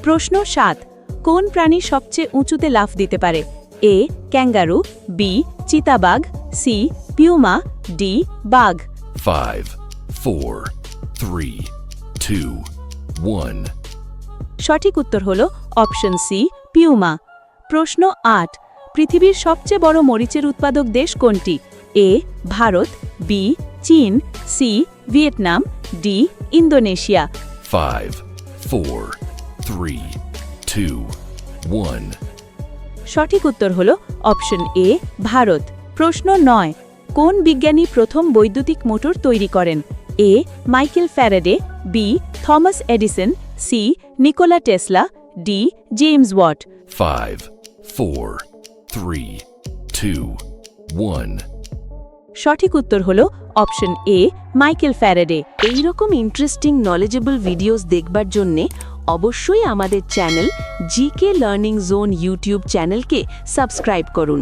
প্রশ্ন ৭ কোন প্রাণী সবচেয়ে উঁচুতে লাফ দিতে পারে এ ক্যাঙ্গারু বি চিতাবাঘ সি পিউমা ডি বাঘ 5, 4, 3, 2, 1. সঠিক উত্তর হল অপশন সি পিউমা প্রশ্ন ৮ পৃথিবীর সবচেয়ে বড় মরিচের উৎপাদক দেশ কোনটি এ ভারত বি চীন সি ভিয়েতনাম ডি ইন্দোনেশিয়া 5, 4, 3, 2, 1. সঠিক উত্তর হল অপশন এ ভারত প্রশ্ন ৯ কোন বিজ্ঞানী প্রথম বৈদ্যুতিক মোটর তৈরি করেন A Michael Faraday B Thomas Edison C Nikola Tesla D James Watt 5, 4, 3, 2, 1. সঠিক উত্তর হল অপশন এ মাইকেল ফ্যারাডে এই রকম ইন্টারেস্টিং নলেজেবল ভিডিওস দেখবার জন্যে অবশ্যই আমাদের channel GK learning zone YouTube চ্যানেলকে সাবস্ক্রাইব করুন